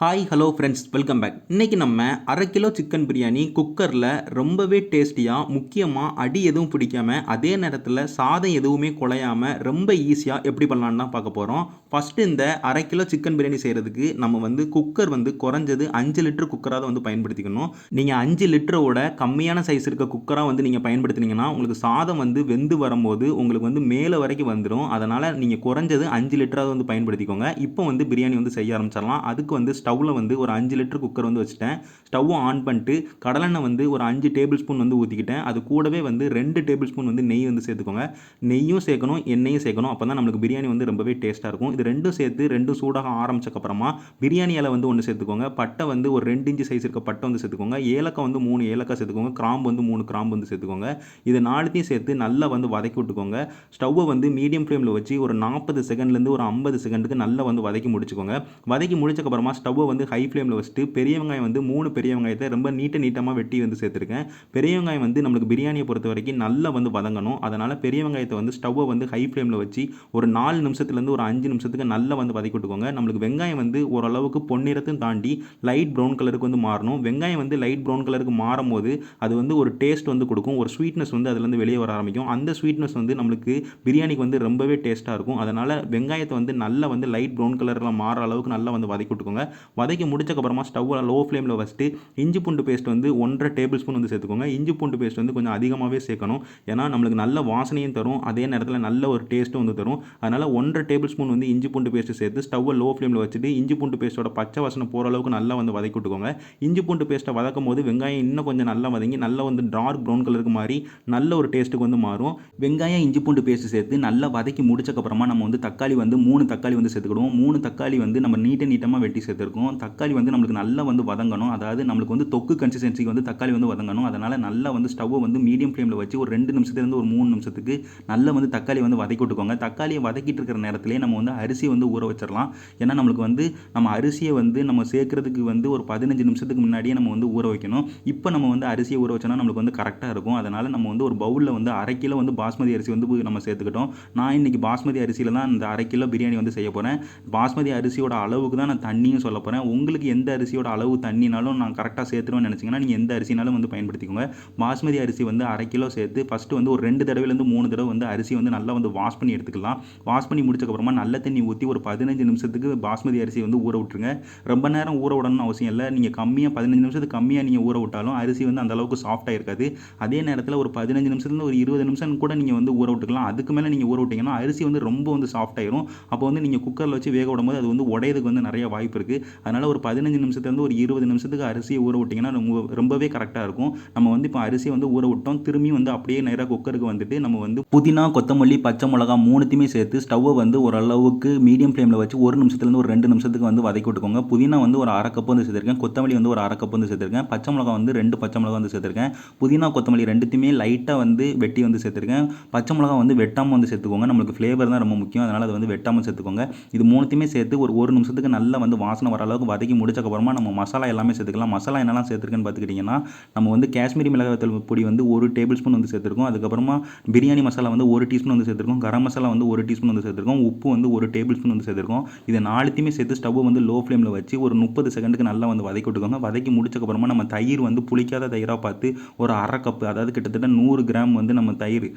Hi hello friends, welcome back. இன்றைக்கி நம்ம 1/2 kilo chicken biryani குக்கரில் ரொம்பவே டேஸ்டியாக, முக்கியமாக அடி எதுவும் பிடிக்காமல், அதே நேரத்தில் சாதம் எதுவுமே குலையாமல் ரொம்ப ஈஸியாக எப்படி பண்ணலான்னு தான் பார்க்க போகிறோம். ஃபஸ்ட்டு இந்த 1/2 கிலோ சிக்கன் பிரியாணி செய்கிறதுக்கு நம்ம குக்கர் குறைஞ்சது 5 லிட்டர் குக்கராக பயன்படுத்திக்கணும். நீங்கள் 5 லிட்டரோட கம்மியான சைஸ் இருக்க குக்கராக நீங்கள் பயன்படுத்தினீங்கன்னா உங்களுக்கு சாதம் வெந்து வரும்போது உங்களுக்கு மேலே வரைக்கும் வந்துடும். அதனால் நீங்கள் குறைஞ்சது 5 லிட்டராக பயன்படுத்திக்கோங்க. இப்போ பிரியாணி செய்ய ஆரம்பிச்சிடலாம். அதுக்கு ஸ்டவ்வில் ஒரு 5 லிட்டர் குக்கர் வச்சுட்டேன். ஸ்டவ்வை ஆன் பண்ணிட்டு கடலெண்ணெய் ஒரு 5 டேபிள் ஸ்பூன் ஊற்றிக்கிட்டேன். அது கூடவே 2 டேபிள் ஸ்பூன் நெய் சேர்த்துக்கோங்க. நெய்யும் சேர்க்கணும், எண்ணெயும் சேர்க்கணும். அப்போ தான் நம்மளுக்கு பிரியாணி ரொம்பவே டேஸ்ட்டாக இருக்கும். இது ரெண்டும் சேர்த்து ரெண்டும் சூடாக ஆரம்பிச்சக்கப்புறமா பிரியாணி இலை ஒன்று சேர்த்துக்கோங்க. பட்டை ஒரு 2 இன்ச்சு சைஸ் இருக்க பட்டை சேர்த்துக்கோங்க. ஏலக்காய் 3 ஏலக்காய் சேர்த்துக்கோங்க. கிராம்பு 3 கிராம்பு சேர்த்துக்கோங்க. இது நாலுத்தையும் சேர்த்து நல்லா வதக்கி விட்டுக்கோங்க. ஸ்டவ்வை மீடியம் ஃப்ளேமில் வச்சு ஒரு 40 செகண்ட்லேருந்து ஒரு 50 செகண்டுக்கு நல்லா வதக்கி முடிச்சுக்கோங்க. வதக்கி முடிச்சக்கப்புறமா ஸ்டவ்வை ஹை ஃப்ளேமில் வச்சுட்டு பெரிய வெங்காயம் 3 பெரிய வெங்காயத்தை ரொம்ப நீட்டமாக வெட்டி சேர்த்துருக்கேன். பெரிய வெங்காயம் நம்மளுக்கு பிரியாணியை பொறுத்த வரைக்கும் நல்லா வதங்கணும். அதனால் பெரிய வெங்காயத்தை ஸ்டவ்வை ஹை ஃப்ளேமில் வச்சு ஒரு 4 நிமிஷத்துலேருந்து ஒரு 5 நிமிஷத்துக்கு நல்லா வதக்கி விட்டுக்கோங்க. நம்மளுக்கு வெங்காயம் ஓரளவுக்கு பொன்னிறத்தையும் தாண்டி லைட் ப்ரௌன் கலருக்கு மாறணும். வெங்காயம் லைட் ப்ரௌன் கலருக்கு மாறும் போது அது ஒரு டேஸ்ட் கொடுக்கும். ஒரு ஸ்வீட்னஸ் அதுலேருந்து வெளியே வர ஆரம்பிக்கும். அந்த ஸ்வீட்னஸ் நம்மளுக்கு பிரியாணிக்கு ரொம்பவே டேஸ்ட்டாக இருக்கும். அதனால் வெங்காயத்தை நல்லா லைட் ப்ரௌன் கலரில் மாற அளவுக்கு நல்லா வதக்கி விட்டுக்கோங்க. வதக்கி முடிச்சக்கப்புறமா ஸ்டவ்வை லோ ஃப்ளேமில் வச்சுட்டு இஞ்சி பூண்டு பேஸ்ட் 1.5 டேபிள் ஸ்பூன் சேர்த்துக்கோங்க. இஞ்சி பூண்டு பேஸ்ட் கொஞ்சம் அதிகமாகவே சேர்க்கணும். ஏன்னா நம்மளுக்கு நல்ல வாசனையும் தரும், அதே நேரத்தில் நல்ல ஒரு டேஸ்ட்டும் தரும். அதனால் 1.5 டேபிள் ஸ்பூன் இஞ்சி பூண்டு பேஸ்ட் சேர்த்து ஸ்டவ்வை லோ ஃப்ளேமில் வச்சுட்டு இஞ்சி பூண்டு பேஸ்ட்டோட பச்சை வாசனை போகிற அளவுக்கு நல்லா வதக்கி விட்டுக்கோங்க. இஞ்சி பூண்டு பேஸ்ட்டை வதக்கும் போது வெங்காயம் இன்னும் கொஞ்சம் நல்லா வதங்கி நல்லா டார்க் ப்ரௌன் கலருக்கு மாறி நல்ல ஒரு டேஸ்ட்டுக்கு மாறும். வெங்காயம் இஞ்சி பூண்டு பேஸ்ட் சேர்த்து நல்லா வதக்கி முடிச்சக்கப்புறமா நம்ம தக்காளி 3 தக்காளி சேர்த்துக்கிடுவோம். 3 தக்காளி நம்ம நீட்டமாக வெட்டி சேர்த்துருக்கோம். தக்காளி நம்மளுக்கு நல்லா வதங்கணும். அதாவது நம்மளுக்கு தொக்கு கன்சிஸ்டன்சிக்கு தக்காளி வதங்கணும். அதனால் நல்லா ஸ்டவ்வை மீடியம் ஃப்ளேமில் வச்சு ஒரு 2 நிமிஷத்துலேருந்து ஒரு 3 நிமிஷத்துக்கு நல்லா தக்காளி வதக்கி விட்டுக்கோங்க. தக்காளியை வதக்கிட்டு இருக்கிற நேரத்திலே நம்ம அரிசி ஊற வச்சிடலாம். ஏன்னா நம்மளுக்கு நம்ம அரிசியை நம்ம சேர்க்கறதுக்கு ஒரு 15 நிமிஷத்துக்கு முன்னாடியே நம்ம ஊற வைக்கணும். இப்போ நம்ம அரிசியை ஊற வச்சோன்னா நம்மளுக்கு கரெக்டாக இருக்கும். அதனால் நம்ம ஒரு பவுலில் 1/2 கிலோ பாஸ்மதி அரிசி நம்ம சேர்த்துக்கிட்டோம். நான் இன்றைக்கி பாஸ்மதி அரிசியில் தான் இந்த 1/2 கிலோ பிரியாணி செய்ய போகிறேன். பாஸ்மதி அரிசியோட அளவுக்கு தான் நான் தண்ணியும் சொல்ல போகிறேன். உங்களுக்கு எந்த அரிசியோட அளவு தண்ணினாலும் நான் கரெக்டாக சேர்த்துருவேன்னு நினச்சிங்கன்னா நீங்கள் எந்த அரிசினாலும் பயன்படுத்திக்கோங்க. பாஸ்மதி அரிசி 1/2 கிலோ சேர்த்து ஃபஸ்ட்டு ஒரு 2 தடவைலேருந்து 3 தடவை அரிசி நல்லா வாஷ் பண்ணி எடுத்துக்கலாம். வாஷ் பண்ணி முடிச்சக்கப்புறமா நல்ல தண்ணி ஊற்றி ஒரு 15 நிமிஷத்துக்கு பாஸ்மதி அரிசி ஊற விட்டுருங்க. ரொம்ப நேரம் ஊற விடணும்னு அவசியம் இல்லை. நீங்கள் கம்மியாக 15 நிமிஷத்துக்கு கம்மியாக நீங்கள் ஊற விட்டாலும் அரிசி அந்த அளவுக்கு சாஃப்டாக இருக்காது. அதே நேரத்தில் ஒரு 15 நிமிஷத்துலேருந்து ஒரு 20 நிமிஷம் கூட நீங்கள் ஊற விட்டுக்கலாம். அதுக்கு மேலே நீங்கள் ஊற விட்டிங்கன்னா அரிசி ரொம்ப சாஃப்டாயிரும். அப்போ நீங்கள் குக்கரில் வச்சு வேக விடும்போது அது உடையதுக்கு நிறைய வாய்ப்பு இருக்குது. அதனால் ஒரு 15 நிமிஷத்துலேருந்து ஒரு 20 நிமிஷத்துக்கு அரிசியை ஊற விட்டிங்கன்னா ரொம்பவே கரெக்டாக இருக்கும். நம்ம இப்போ அரிசியை ஊற விட்டோம். திரும்பி அப்படியே நேராக குக்கருக்கு வந்துட்டு நம்ம புதினா, கொத்தமல்லி, பச்சை மிளகா 3த்தையுமே சேர்த்து ஸ்டவ்வை ஓரளவுக்கு மீடியம் ஃப்ளேமில் வச்சு 1 நிமிஷத்துலேருந்து ஒரு 2 நிமிஷத்துக்கு வதக்கி விட்டுக்கோங்க. புதினா ஒரு 1/2 கப் சேர்த்துருக்கேன். கொத்தமல்லி ஒரு 1/2 கப் சேர்த்துருக்கேன். பச்சை மிளகா 2 பச்சை மிளகா சேர்த்துருக்கேன். புதினா, கொத்தமல்லி ரெண்டுத்தையுமே லைட்டாக வெட்டி சேர்த்துருக்கேன். பச்சை மிளகா வெட்டாமல் சேர்த்துக்கோங்க. நம்மளுக்கு ஃப்ளேவர் தான் ரொம்ப முக்கியம். அதனால் அது வெட்டாமல் சேர்த்துக்கோங்க. இது 3த்தையுமே சேர்த்து ஒரு நிமிஷத்துக்கு நல்லா வாசனை வர அளவுக்கு வதக்கி முடிச்சக்கப்புறமா நம்ம மசாலா எல்லாமே சேர்த்துக்கலாம். மசாலா என்னெல்லாம் சேர்த்துருக்கேன்னு பார்த்துக்கிட்டிங்கன்னா நம்ம காஷ்மீரி மிளகாய் பொடி 1 டேபிள் ஸ்பூன் சேர்த்துருக்கோம். அதுக்கப்புறமா பிரியாணி மசாலா 1 டீஸ்பூன் சேர்த்துருக்கோம். கரம் மசாலா 1 டீஸ்பூன் சேர்த்துருக்கோம். உப்பு 1 டேபிள் ஸ்பூன் சேர்த்துருக்கோம். இது நாலுத்தையுமே சேர்த்து ஸ்டவ் லோ ஃப்ளேமில் வச்சு ஒரு 30 செகண்டுக்கு நல்லா வதக்கி விட்டுக்கோங்க. வதக்கி முடிச்சக்கப்புறமா நம்ம தயிர் புளிக்காத தயிராக பார்த்து ஒரு 1/2 கப், அதாவது கிட்டத்தட்ட 100 கிராம் நம்ம தயிர்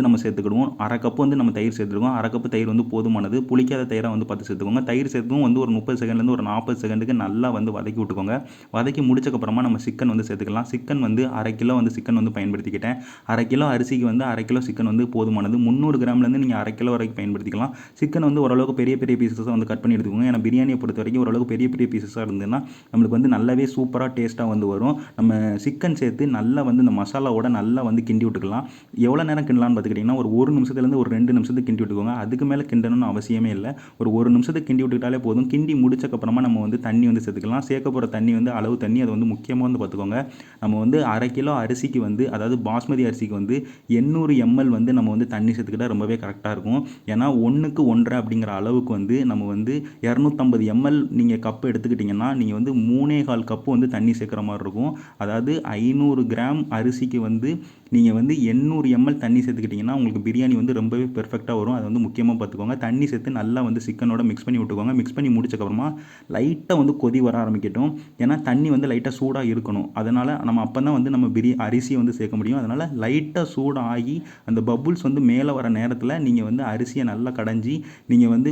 நம்ம சேர்த்துக்கிடுவோம். 1/2 கப் நம்ம தயிர் சேர்த்துருக்கோம். 1/2 கப் தயிர் போதுமானது. புளிக்காத தயிராக பார்த்து சேர்த்துக்கோங்க. தயிர் சேர்த்தும் ஒரு 30 செகண்ட்லேருந்து ஒரு 40 செகண்டுக்கு நல்லா வதக்கி விட்டுக்கோங்க. வதக்கி முடிச்சக்கப்புறமா நம்ம சிக்கன் சேர்த்துக்கலாம். சிக்கன் 1/2 கிலோ சிக்கன் பயன்படுத்திக்கிட்டேன். 1/2 கிலோ அரிசிக்கு 1/2 கிலோ சிக்கன் போதுமானது. 300 கிராம்லேருந்து நீங்கள் 1/2 கிலோ வரைக்கும் பயன்படுத்திக்கலாம். சிக்கன் ஓரளவுக்கு பெரிய பெரிய பீசஸாக கட் பண்ணி எடுத்துக்கோங்க. ஏன்னா பிரியாணியை பொறுத்த வரைக்கும் ஓரளவுக்கு பெரிய பெரிய பீசஸாக இருந்ததுன்னா நம்மளுக்கு நல்லாவே சூப்பராக டேஸ்ட்டாக வரும். நம்ம சிக்கன் சேர்த்து நல்லா இந்த மசாலாவோட நல்லா கிண்டி விட்டுக்கலாம். எவ்வளோ நேரம் கிண்டலான்னு பார்த்துக்கிட்டிங்கன்னா ஒரு நிமிஷத்துலேருந்து ஒரு 2 நிமிஷத்துக்கு கிண்டி விட்டுக்கோங்க. அதுக்கு மேலே கிண்டணும்னு அவசியமே இல்லை. ஒரு நிமிஷத்துக்கு கிண்டி விட்டுக்கிட்டாலே போதும். கிண்டி முடிச்சக்கப்புறமா நம்ம தண்ணி சேர்த்துக்கலாம். சேர்க்க போகிற தண்ணி அளவு தண்ணி அது முக்கியமாக பார்த்துக்கோங்க. நம்ம 1/2 கிலோ அரிசிக்கு அதாவது பாஸ்மதி அரிசிக்கு 800 ml நம்ம தண்ணி சேர்த்துக்கிட்டால் ரொம்பவே கரெக்டாக இருக்கும். ஏன்னா 1க்கு 1.5 அப்படிங்கிற அளவுக்கு நம்ம 250 ml நீங்கள் கப்பு எடுத்துக்கிட்டிங்கன்னா நீங்கள் 3.25 கப்பு தண்ணி சேர்க்குற மாதிரி இருக்கும். அதாவது 500 கிராம் அரிசிக்கு நீங்கள் 800 ml தண்ணி சேர்த்துக்கிட்டிங்கன்னா உங்களுக்கு பிரியாணி ரொம்பவே பெர்ஃபெக்டாக வரும். அது முக்கியமாக பார்த்துக்கோங்க. தண்ணி சேர்த்து நல்லா சிக்கனோட மிக்ஸ் பண்ணி விட்டுக்கோங்க. மிக்ஸ் பண்ணி முடிச்சக்கப்புறமா லைட்டாக வந்து கொதி வர ஆரம்பிக்கட்டும். ஏன்னா தண்ணி வந்து லைட்டாக சூடாக இருக்கணும். அதனால் நம்ம அப்போ தான் வந்து நம்ம அரிசியை வந்து சேர்க்க முடியும். அதனால் லைட்டாக சூடாகி அந்த பபுள்ஸ் வந்து மேலே வர நேரத்தில் நீங்கள் வந்து அரிசியை நல்லா கடைஞ்சி நீங்கள் வந்து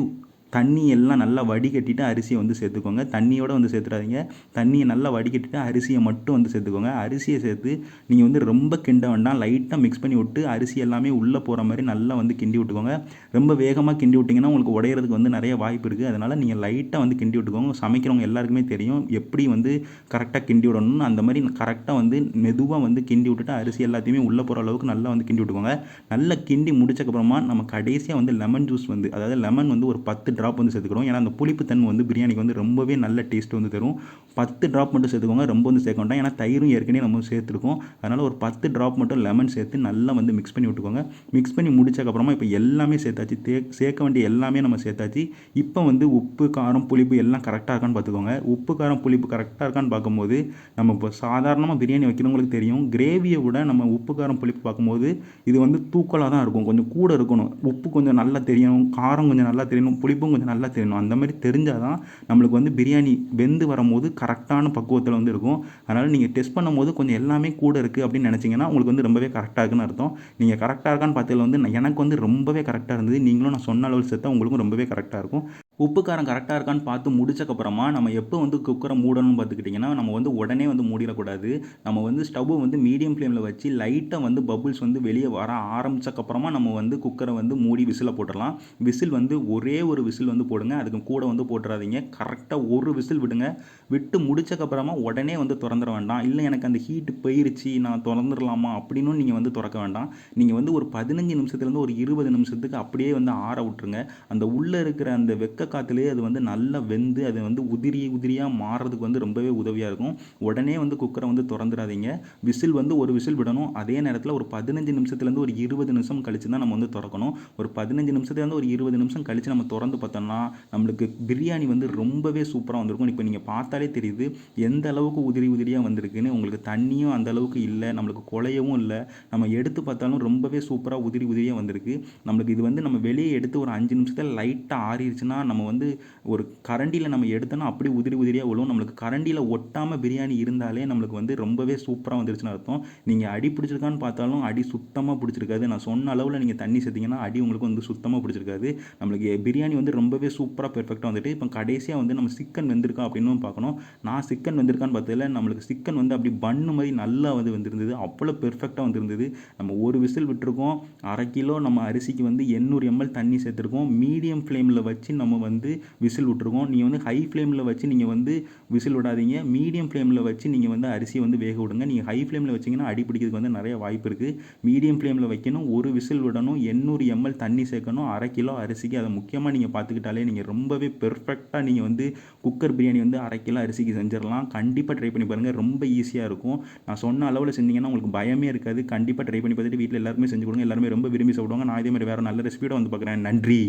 தண்ணி எல்லாம் நல்லா வடிகட்டிட்டு அரிசியை வந்து சேர்த்துக்கோங்க. தண்ணியோடு வந்து சேர்த்துடாதீங்க. தண்ணியை நல்லா வடிகட்டிட்டு அரிசியை மட்டும் வந்து சேர்த்துக்கோங்க. அரிசியை சேர்த்து நீங்கள் வந்து ரொம்ப கிண்ட வேண்டாம். லைட்டாக மிக்ஸ் பண்ணி விட்டு அரிசி எல்லாமே உள்ளே போகிற மாதிரி நல்லா வந்து கிண்டி விட்டுக்கோங்க. ரொம்ப வேகமாக கிண்டி விட்டிங்கன்னா உங்களுக்கு உடையிறதுக்கு வந்து நிறைய வாய்ப்பு இருக்குது. அதனால் நீங்கள் லைட்டாக வந்து கிண்டி விட்டுக்கோங்க. சமைக்கிறவங்க எல்லாருக்குமே தெரியும் எப்படி வந்து கரெக்டாக கிண்டி விடணும்னு. அந்த மாதிரி கரெக்டாக வந்து மெதுவாக வந்து கிண்டி விட்டுட்டு அரிசி எல்லாத்தையுமே உள்ளே போகிற அளவுக்கு நல்லா வந்து கிண்டி விட்டுக்கோங்க. நல்லா கிண்டி முடிச்சக்கப்புறமா நம்ம கடைசியாக வந்து லெமன் ஜூஸ் வந்து, அதாவது லெமன் வந்து ஒரு 10 ட்ராப் வந்து சேர்த்துக்கிறோம். ஏன்னா அந்த புளிப்பு தன்மை வந்து பிரியாணிக்கு வந்து ரொம்பவே நல்ல டேஸ்ட் வந்து தரும். 10 ட்ராப் மட்டும் சேர்த்துக்கோங்க. ரொம்ப வந்து சேர்க்க வேண்டாம். ஏன்னா தயிரும் ஏற்கனவே நம்ம சேர்த்துருக்கோம். அதனால் ஒரு 10 ட்ராப் மட்டும் லெமன் சேர்த்து நல்லா வந்து மிக்ஸ் பண்ணி விட்டுக்கோங்க. மிக்ஸ் பண்ணி முடிச்சக்கப்புறமா இப்போ எல்லாமே சேர்த்தாச்சு. சேர்க்க வேண்டிய எல்லாமே நம்ம சேர்த்தாச்சு. இப்போ வந்து உப்பு, காரம், புளிப்பு எல்லாம் கரெக்டாக இருக்கான்னு பார்த்துக்கோங்க. உப்பு, காரம், புளிப்பு கரெக்டாக இருக்கான்னு பார்க்கும்போது நம்ம இப்போ சாதாரணமாக பிரியாணி வைக்கிறவங்களுக்கு தெரியும். கிரேவியை விட நம்ம உப்பு, காரம், புளிப்பு பார்க்கும்போது இது வந்து தூக்கலாக தான் இருக்கும். கொஞ்சம் கூட இருக்கணும். உப்பு கொஞ்சம் நல்லா தெரியணும், காரம் கொஞ்சம் நல்லா தெரியணும், புளிப்பும் கொஞ்சம் நல்லா தெரியணும். அந்த மாதிரி தெரிஞ்சால் தான் நம்மளுக்கு வந்து பிரியாணி வெந்து வரும்போது கரெக்டான பக்குவத்தில் வந்து இருக்கும். அதனால் நீங்கள் டெஸ்ட் பண்ணும்போது கொஞ்சம் எல்லாமே கூட இருக்குது அப்படின்னு நினச்சிங்கன்னா உங்களுக்கு வந்து ரொம்பவே கரெக்டாக இருக்குன்னு அர்த்தம். நீங்கள் கரெக்டாக இருக்கான்னு பார்த்ததில் வந்து எனக்கு வந்து ரொம்பவே கரெக்டாக இருந்தது. நீங்களும் நான் சொன்ன அளவில் சேர்த்தா உங்களுக்கும் ரொம்பவே கரெக்டாக இருக்கும். உப்பு, காரம் கரெக்டாக இருக்கான்னு பார்த்து முடிச்சக்கப்புறமா நம்ம எப்போ வந்து குக்கரை மூடணும்னு பார்த்துக்கிட்டிங்கன்னா, நம்ம வந்து உடனே வந்து மூடிடக்கூடாது. நம்ம வந்து ஸ்டவ்வை வந்து மீடியம் ஃப்ளேமில் வச்சு லைட்டாக வந்து பபுள்ஸ் வந்து வெளியே வர ஆரம்பித்தக்கப்புறமா நம்ம வந்து குக்கரை வந்து மூடி விசிலை போட்டுடலாம். விசில் வந்து ஒரே ஒரு விசில் வந்து போடுங்க. அதுக்கு கூட வந்து போட்டுறாதீங்க. கரெக்டாக ஒரு விசில் விடுங்க. விட்டு முடிச்சக்கப்புறமா உடனே வந்து திறந்துட வேண்டாம். இல்லை எனக்கு அந்த ஹீட்டு போயிருச்சு நான் திறந்துடலாமா அப்படின்னு நீங்கள் வந்து திறக்க வேண்டாம். நீங்கள் வந்து ஒரு 15 நிமிஷத்துலேருந்து ஒரு 20 நிமிஷத்துக்கு அப்படியே வந்து ஆற விட்டுருங்க. அந்த உள்ளே இருக்கிற அந்த வெக்க காற்றுலேயே அது வந்து நல்லா வெந்து அது வந்து உதிரியாக மாறுறதுக்கு வந்து ரொம்பவே உதவியாக இருக்கும். உடனே வந்து குக்கரை வந்து திறந்துடாதீங்க. விசில் வந்து ஒரு விசில் விடணும். அதே நேரத்தில் ஒரு 15 நிமிஷத்துலேருந்து ஒரு 20 நிமிஷம் கழிச்சு தான் நம்ம வந்து திறக்கணும். ஒரு 15 நிமிஷத்துலேருந்து ஒரு 20 நிமிஷம் கழித்து நம்ம திறந்து பார்த்தோம்னா நம்மளுக்கு பிரியாணி வந்து ரொம்பவே சூப்பராக வந்திருக்கும். இப்போ நீங்கள் பார்த்தாலே தெரியுது எந்த அளவுக்கு உதிரியாக வந்திருக்குன்னு. உங்களுக்கு தண்ணியும் அந்த அளவுக்கு இல்லை, நம்மளுக்கு குழையவும் இல்லை. நம்ம எடுத்து பார்த்தாலும் ரொம்பவே சூப்பராக உதிரியாக வந்திருக்கு. நம்மளுக்கு இது வந்து நம்ம வெளியே எடுத்து ஒரு 5 நிமிஷத்தில் லைட்டாக ஆறிடுச்சுன்னா நம்ம வந்து ஒரு கரண்டியில் நம்ம எடுத்தோன்னா அப்படி உதிரியாக விழும். நம்மளுக்கு கரண்டியில் ஒட்டாமல் பிரியாணி இருந்தாலே நம்மளுக்கு வந்து ரொம்பவே சூப்பராக வந்துருச்சுன்னு அர்த்தம். நீங்கள் அடி பிடிச்சிருக்கான்னு பார்த்தாலும் அடி சுத்தமாக பிடிச்சிருக்காது. நான் சொன்ன அளவில் நீங்கள் தண்ணி சேர்த்திங்கன்னா அடி உங்களுக்கு வந்து சுத்தமாக பிடிச்சிருக்காது. நம்மளுக்கு பிரியாணி வந்து ரொம்பவே சூப்பராக பெர்ஃபெக்டாக வந்துட்டு இப்போ கடைசியாக வந்து நம்ம சிக்கன் வெந்திருக்கா அப்படின்னு பார்க்கணும். நான் சிக்கன் வெந்திருக்கான்னு பார்த்ததில்ல. நம்மளுக்கு சிக்கன் வந்து அப்படி பண்ணு மாதிரி நல்லா வந்து வந்திருந்தது. அவ்வளோ பெர்ஃபெக்டாக வந்திருந்தது. நம்ம ஒரு விசில் விட்டுருக்கோம். 1/2 கிலோ நம்ம அரிசிக்கு வந்து 800 ml தண்ணி சேர்த்துருக்கோம். மீடியம் ஃப்ளேமில் வச்சு நம்ம வந்து விசில் விட்டுருக்கோம். நீங்கள் வந்து ஹை ஃப்ளேமில் வச்சு நீங்கள் வந்து விசில் விடாதீங்க. மீடியம் ஃப்ளேமில் வச்சு நீங்கள் வந்து அரிசியை வந்து வேக விடுங்க. நீங்கள் ஹை ஃப்ளேமில் வச்சிங்கன்னா அடி பிடிக்கிறதுக்கு வந்து நிறைய வாய்ப்பு இருக்குது. மீடியம் ஃப்ளேமில் வைக்கணும். ஒரு விசில் விடணும். 800 ml தண்ணி சேர்க்கணும். 1/2 கிலோ அரிசிக்கு. அதை முக்கியமாக நீங்கள் பார்த்துக்கிட்டாலே நீங்கள் ரொம்பவே பெர்ஃபெக்டாக நீங்கள் வந்து குக்கர் பிரியாணி வந்து 1/2 கிலோ அரிசிக்கு செஞ்சிடலாம். கண்டிப்பாக ட்ரை பண்ணி பாருங்கள். ரொம்ப ஈஸியாக இருக்கும். நான் சொன்ன அளவில் செஞ்சீங்கன்னா உங்களுக்கு பயமே இருக்காது. கண்டிப்பாக ட்ரை பண்ணி பார்த்துட்டு வீட்டில் எல்லாருமே செஞ்சு கொடுங்க. எல்லாருமே ரொம்ப விரும்பி சாப்பிடுவாங்க. நான் இதே மாதிரி வேறு நல்ல ரெசிபியோட வந்து பார்க்குறேன். நன்றி.